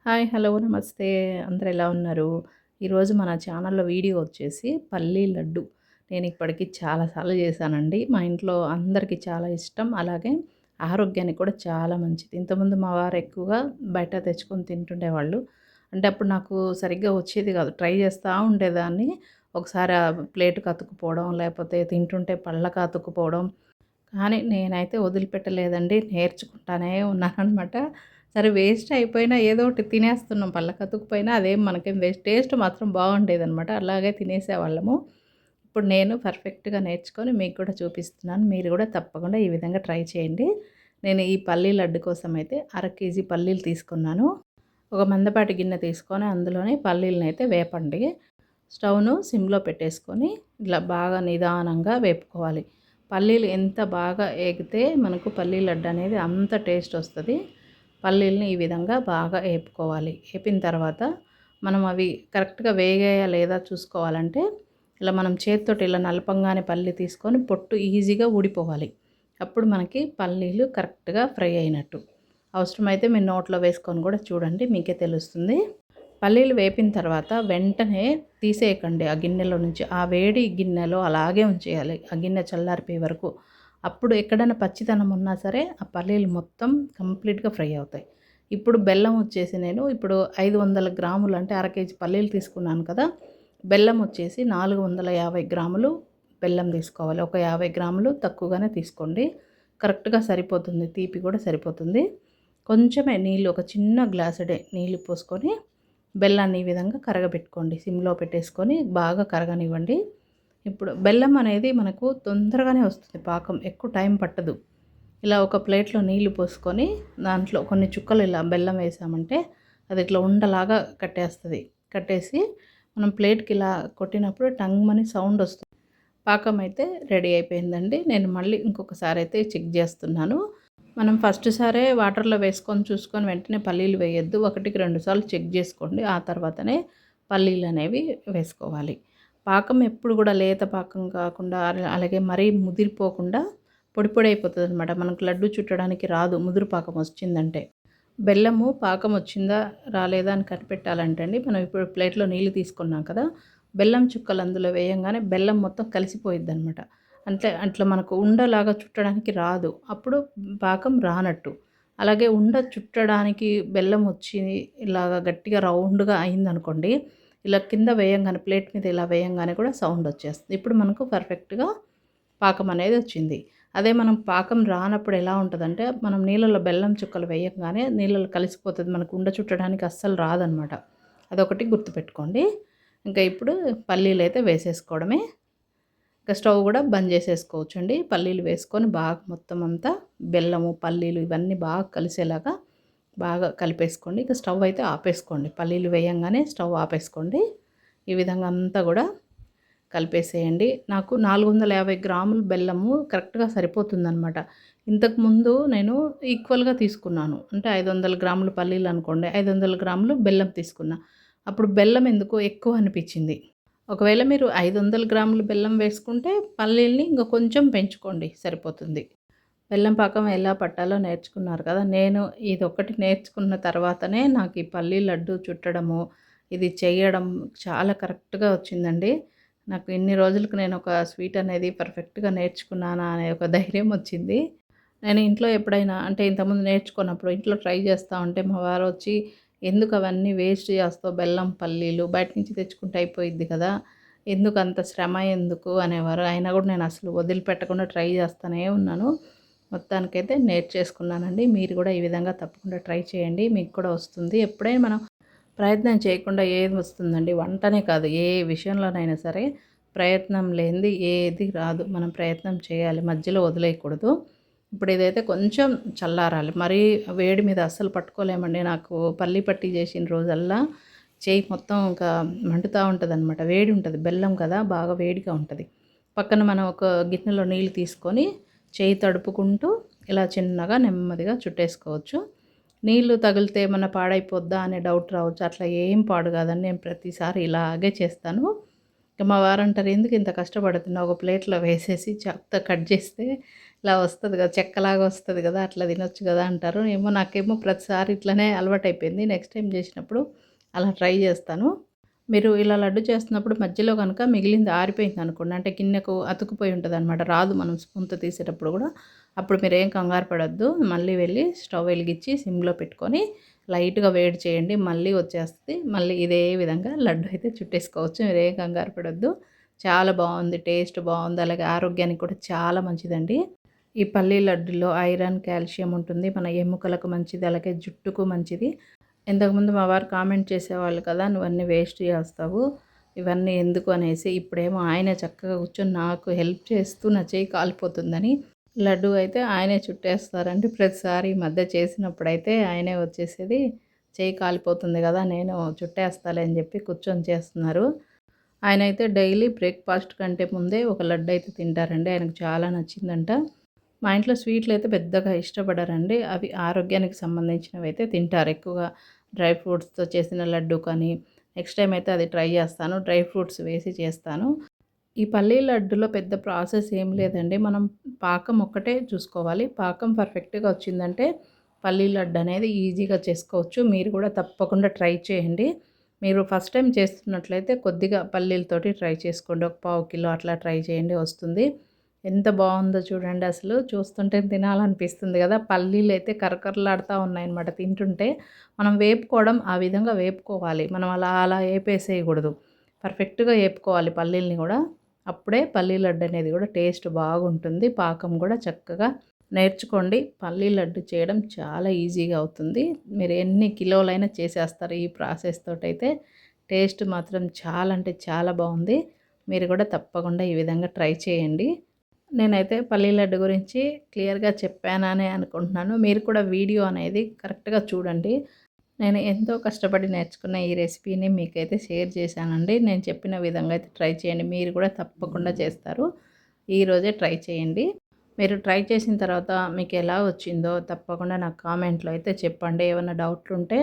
Hi. Hello. నమస్తే. అందరూ ఎలా ఉన్నారు? ఈరోజు మన ఛానల్‌లో వీడియో వచ్చేసి పల్లీ లడ్డు. నేను ఇప్పటికి చాలా సార్లు చేశానండి. మా ఇంట్లో అందరికీ చాలా ఇష్టం. అలాగే ఆరోగ్యానికి కూడా చాలా మంచిది. ఇంతకుముందు మా వారు ఎక్కువగా బయట తెచ్చుకొని తింటుండేవాళ్ళు. అంటే అప్పుడు నాకు సరిగ్గా వచ్చేది కాదు. ట్రై చేస్తా ఉండేదాన్ని. ఒకసారి ఆ ప్లేట్‌కి అతుక్కుపోవడం, లేకపోతే తింటుంటే పళ్ళకి అతుక్కుపోవడం. కానీ నేనైతే వదిలిపెట్టలేదండి. నేర్చుకుంటానే ఉన్నాననమాట. సరే వేస్ట్ అయిపోయినా ఏదో ఒకటి తినేస్తున్నాం. పళ్ళకతుక్కుపోయినా అదేం మనకేం వేస్ట్ టేస్ట్ మాత్రం బాగుండేదనమాట. అలాగే తినేసేవాళ్ళము. ఇప్పుడు నేను పర్ఫెక్ట్‌గా నేర్చుకొని మీకు కూడా చూపిస్తున్నాను. మీరు కూడా తప్పకుండా ఈ విధంగా ట్రై చేయండి. నేను ఈ పల్లీ లడ్డు కోసమైతే అర కేజీ పల్లీలు తీసుకున్నాను. ఒక మందపాటి గిన్నె తీసుకొని అందులోనే పల్లీలనైతే వేపండి. స్టవ్‌ను సిమ్‌లో పెట్టేసుకొని ఇట్లా బాగా నిదానంగా వేపుకోవాలి. పల్లీలు ఎంత బాగా ఏగితే మనకు పల్లీ లడ్డు అనేది అంత టేస్ట్ వస్తది. పల్లీలని ఈ విధంగా బాగా ఏపుకోవాలి. ఏపిన తర్వాత మనం అవి కరెక్ట్‌గా వేగాయా లేదా చూసుకోవాలంటే ఇలా మనం చేత్తోటి ఇలా నలపంగానే పల్లి తీసుకొని పొట్టు ఈజీగా ఊడిపోవాలి. అప్పుడు మనకి పల్లీలు కరెక్ట్‌గా ఫ్రై అయినట్టు. అవసరమైతే మీరు నోట్లో వేసుకొని కూడా చూడండి, మీకే తెలుస్తుంది. పల్లీలు వేపిన తర్వాత వెంటనే తీసేయకండి ఆ గిన్నెలో నుంచి. ఆ వేడి గిన్నెలో అలాగే ఉంచేయాలి. ఆ గిన్నె చల్లారిపోయే వరకు. అప్పుడు ఎక్కడైనా పచ్చిదనం ఉన్నా సరే ఆ పల్లీలు మొత్తం కంప్లీట్‌గా ఫ్రై అవుతాయి. ఇప్పుడు బెల్లం వచ్చేసి నేను ఇప్పుడు 500 గ్రాములు అంటే అర కేజీ పల్లీలు తీసుకున్నాను కదా! బెల్లం వచ్చేసి 450 గ్రాములు బెల్లం తీసుకోవాలి. ఒక 50 గ్రాములు తక్కువగానే తీసుకోండి. కరెక్ట్‌గా సరిపోతుంది. తీపి కూడా సరిపోతుంది. కొంచెమే నీళ్ళు, ఒక చిన్న గ్లాసుడే నీళ్ళు పోసుకొని బెల్లాన్ని ఈ విధంగా కరగబెట్టుకోండి. సిమ్‌లో పెట్టేసుకొని బాగా కరగనివ్వండి. ఇప్పుడు బెల్లం అనేది మనకు తొందరగానే వస్తుంది పాకం. ఎక్కువ టైం పట్టదు. ఇలా ఒక ప్లేట్‌లో నీళ్లు పోసుకొని దాంట్లో కొన్ని చుక్కలు ఇలా బెల్లం వేసామంటే అది ఇట్లా ఉండలాగా కట్టేస్తది. కట్టేసి మనం ప్లేట్‌కి ఇలా కొట్టినప్పుడు టంగ్‌మని సౌండ్ వస్తుంది. పాకం అయితే రెడీ అయిపోయిందండి. నేను మళ్ళీ ఇంకొకసారి అయితే చెక్ చేస్తున్నాను. మనం ఫస్ట్ సారే వాటర్‌లో వేసుకొని చూసుకొని వెంటనే పల్లీలు వేయొద్దు. ఒకటికి 2 సార్లు చెక్ చేసుకోండి. ఆ తర్వాతనే పల్లీలనేవి వేసుకోవాలి. పాకం ఎప్పుడు కూడా లేత పాకం కాకుండా అలాగే మరీ ముదిరిపోకుండా పొడి పొడి అయిపోతదనమాట. మనకు లడ్డు చుట్టడానికి రాదు ముదురు పాకం వచ్చిందంటే. బెల్లము పాకం వచ్చిందా రాలేదా అని కనిపెట్టాలంటే అండి, మనం ఇప్పుడు ప్లేట్‌లో నీళ్లు తీసుకున్నాం కదా! బెల్లం చుక్కలు అందులో వేయంగానే బెల్లం మొత్తం కలిసిపోయిద్దనమాట. అంటే అట్లా మనకు ఉండలాగా చుట్టడానికి రాదు. అప్పుడు పాకం రానట్టు. అలాగే ఉండ చుట్టడానికి బెల్లం వచ్చి ఇలాగ గట్టిగా రౌండ్‌గా అయిందనుకోండి, ఇలా కింద వేయంగానే ప్లేట్ మీద ఇలా వేయంగానే కూడా సౌండ్ వచ్చేస్తుంది. ఇప్పుడు మనకు పర్ఫెక్ట్‌గా పాకం అనేది వచ్చింది. అదే మనం పాకం రానప్పుడు ఎలా ఉంటదంటే, మనం నీళ్ళలో బెల్లం చుక్కలు వేయంగానే నీళ్ళలో కలిసిపోతది. మనకు ఉండ చుట్టడానికి అస్సలు రాదనమాట. అదొకటి గుర్తుపెట్టుకోండి. ఇంకా ఇప్పుడు పల్లీలైతే వేసేసుకోవడమే. ఇంకా స్టవ్ కూడా బంద్ చేసేసుకోవచ్చండి. పల్లీలు వేసుకొని బాగా మొత్తం అంతా బెల్లము, పల్లీలు ఇవన్నీ బాగా కలిసేలాగా బాగా కలిపేసుకోండి. ఇక స్టవ్ అయితే ఆపేసుకోండి. పల్లీలు వేయంగానే స్టవ్ ఆపేసుకోండి. ఈ విధంగా అంతా కూడా కలిపేసేయండి. నాకు 450 గ్రాములు బెల్లము కరెక్ట్‌గా సరిపోతుందనమాట. ఇంతకుముందు నేను ఈక్వల్‌గా తీసుకున్నాను. అంటే 500 గ్రాములు పల్లీలు అనుకోండి, 500 గ్రాములు బెల్లం తీసుకున్నా. అప్పుడు బెల్లం ఎందుకో ఎక్కువ అనిపిచ్చింది. ఒకవేళ మీరు 500 గ్రాములు బెల్లం వేసుకుంటే పల్లీల్ని ఇంక కొంచెం పెంచుకోండి సరిపోతుంది. బెల్లం పాకం ఎలా పట్టాలో నేర్చుకున్నారు కదా! నేను ఇదొక్కటి నేర్చుకున్న తర్వాతనే నాకు ఈ పల్లీ లడ్డు చుట్టడము, ఇది చేయడం చాలా కరెక్ట్‌గా వచ్చిందండి. నాకు ఇన్ని రోజులకి నేను ఒక స్వీట్ అనేది పర్ఫెక్ట్‌గా నేర్చుకున్నానా అనే ఒక ధైర్యం వచ్చింది. నేను ఇంట్లో ఎప్పుడైనా అంటే ఇంతకుముందు నేర్చుకున్నప్పుడు ఇంట్లో ట్రై చేస్తా ఉంటే మా వారొచ్చి, "ఎందుకు అవన్నీ వేస్ట్ చేస్తావు బెల్లం, పల్లీలు బయట నుంచి తెచ్చుకుంటే అయిపోయిద్ది కదా! ఎందుకు అంత శ్రమ ఎందుకు?" అనేవారు. అయినా కూడా నేను అసలు వదిలిపెట్టకుండా ట్రై చేస్తూనే ఉన్నాను. మొత్తానికైతే నేర్చేసుకున్నానండి. మీరు కూడా ఈ విధంగా తప్పకుండా ట్రై చేయండి. మీకు కూడా వస్తుంది. ఎప్పుడైనా మనం ప్రయత్నం చేయకుండా ఏది వస్తుందండి? వంటనే కాదు, ఏ విషయంలోనైనా సరే ప్రయత్నం లేనిది ఏది రాదు. మనం ప్రయత్నం చేయాలి. మధ్యలో వదిలేయకూడదు. ఇప్పుడు ఇదైతే కొంచెం చల్లారాలి. మరీ వేడి మీద అస్సలు పట్టుకోలేమండి. నాకు పల్లి పట్టి చేసిన రోజల్లా చెయ్యి మొత్తం ఇంకా మండుతా ఉంటదనమాట. వేడి ఉంటది. బెల్లం కదా! బాగా వేడిగా ఉంటది. పక్కన మనం ఒక గిన్నెలో నీళ్ళు తీసుకొని చెయ్యి తడుపుకుంటూ ఇలా చిన్నగా నెమ్మదిగా చుట్టేసుకోవచ్చు. నీళ్ళు తగిలితే ఏమన్నా పాడైపోద్దా అనే డౌట్ రావచ్చు. అట్లా ఏం పాడు కాదండి. నేను ప్రతిసారి ఇలాగే చేస్తాను. ఇక మా వారంటారు, "ఎందుకు ఇంత కష్టపడుతున్నావు? ఒక ప్లేట్‌లో వేసేసి చాకుతో కట్ చేస్తే ఇలా వస్తది కదా! చెక్కలాగా వస్తది కదా! అట్లా తినొచ్చు కదా అంటారు. ఏమో నాకేమో ప్రతిసారి ఇట్లనే అలవాటైపోయింది. నెక్స్ట్ టైమ్ చేసినప్పుడు అలా ట్రై చేస్తాను. మీరు ఇలా లడ్డు చేస్తున్నప్పుడు మధ్యలో గనుక మిగిలింది ఆరిపోయిందనుకోండి, అంటే గిన్నెకు అతుకుపోయి ఉంటదనమాట. రాదు మనం స్పూన్‌తో తీసేటప్పుడు గూడా. అప్పుడు మీరేం కంగారు పడొద్దు. మళ్ళీ వెళ్ళి స్టవ్ వెలిగించి సిమ్‌లో పెట్టుకొని లైట్‌గా వేడి చేయండి. మళ్ళీ వచ్చేస్తది. మళ్ళీ ఇదే విధంగా లడ్డు అయితే చుట్టేసుకోవచ్చు. మీరేం కంగారు పడొద్దు. చాలా బావుంది. టేస్ట్ బావుంది. అలాగే ఆరోగ్యానికి కూడా చాలా మంచిదండి. ఈ పల్లి లడ్డులో ఐరన్, కాల్షియం ఉంటుంది. మన ఎముకలకు మంచిది. అలాగే జుట్టుకు మంచిది. ఇంతకుముందు మా వారు కామెంట్ చేసేవాళ్ళు కదా! "నువ్వన్నీ వేస్ట్ చేస్తావు. ఇవన్నీ ఎందుకు" అనేసి. ఇప్పుడేమో ఆయనే చక్కగా కూర్చొని నాకు హెల్ప్ చేస్తూ నా చెయ్యి కాలిపోతుందని లడ్డూ అయితే ఆయనే చుట్టేస్తారండి. ప్రతిసారి ఈ మధ్య చేసినప్పుడైతే ఆయనే వచ్చేసేది. "చెయ్యి కాలిపోతుంది కదా! నేను చుట్టేస్తాలే" అని చెప్పి కూర్చొని చేస్తున్నారు. ఆయనైతే డైలీ బ్రేక్‌ఫాస్ట్ కంటే ముందే ఒక లడ్డయితే తింటారండి. ఆయనకు చాలా నచ్చిందంట. మా ఇంట్లో స్వీట్‌లయితే పెద్దగా ఇష్టపడరండి. అవి ఆరోగ్యానికి సంబంధించినవైతే తింటారు. ఎక్కువగా డ్రై ఫ్రూట్స్‌తో చేసిన లడ్డు కానీ, నెక్స్ట్ టైమ్ అయితే అది ట్రై చేస్తాను. డ్రై ఫ్రూట్స్ వేసి చేస్తాను. ఈ పల్లీ లడ్డులో పెద్ద ప్రాసెస్ ఏం లేదండి. మనం పాకం ఒక్కటే చూసుకోవాలి. పాకం పర్ఫెక్ట్‌గా వచ్చిందంటే పల్లీ లడ్డు అనేది ఈజీగా చేసుకోవచ్చు. మీరు కూడా తప్పకుండా ట్రై చేయండి. మీరు ఫస్ట్ టైమ్ చేస్తున్నట్లయితే కొద్దిగా పల్లీలతోటి ట్రై చేసుకోండి. ఒక పావు కిలో అట్లా ట్రై చేయండి వస్తుంది. ఎంత బావుందో చూడండి అసలు. చూస్తుంటే తినాలనిపిస్తుంది గదా! పల్లీలైతే కరకరలాడుతా ఉన్నాయన్నమాట తింటుంటే. మనం వేపుకోవడం ఆ విధంగా వేపుకోవాలి. మనం అలా అలా ఏపేసేయకూడదు. పర్ఫెక్ట్‌గా ఏపుకోవాలి పల్లీలని గూడా. అప్పుడే పల్లీ లడ్డు అనేది గూడా టేస్ట్ బాగుంటుంది. పాకం గూడా చక్కగా నేర్చుకోండి. పల్లీ లడ్డు చేయడం చాలా ఈజీగా అవుతుంది. మీరు ఎన్ని కిలోలైనా చేసేస్తారు ఈ ప్రాసెస్ తోటైతే. టేస్ట్ మాత్రం చాలా అంటే చాలా బావుంది. మీరు గూడా తప్పకుండా ఈ విధంగా ట్రై చేయండి. నేనైతే పల్లీ లడ్డు గురించి క్లియర్‌గా చెప్పాననే అనుకుంటున్నాను. మీరు కూడా వీడియో అనేది కరెక్ట్‌గా చూడండి. నేను ఎంతో కష్టపడి నేర్చుకున్న ఈ రెసిపీని మీకైతే షేర్ చేశానండి. నేను చెప్పిన విధంగా అయితే ట్రై చేయండి. మీరు కూడా తప్పకుండా చేస్తారు. ఈరోజే ట్రై చేయండి. మీరు ట్రై చేసిన తర్వాత మీకెలా వచ్చిందో తప్పకుండా నాకు కామెంట్‌లో అయితే చెప్పండి. ఏమన్నా డౌట్లుంటే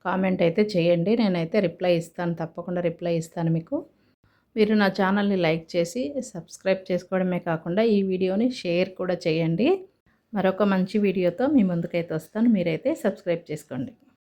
కామెంట్ అయితే చేయండి. నేనైతే రిప్లై ఇస్తాను. తప్పకుండా రిప్లై ఇస్తాను మీకు. మీరు నా ఛానల్‌ని లైక్ చేసి, సబ్స్క్రైబ్ చేసుకోవడమే కాకుండా ఈ వీడియోని షేర్ కూడా చేయండి. మరొక మంచి వీడియోతో మీ ముందుకైతే వస్తాను. మీరైతే సబ్స్క్రైబ్ చేసుకోండి.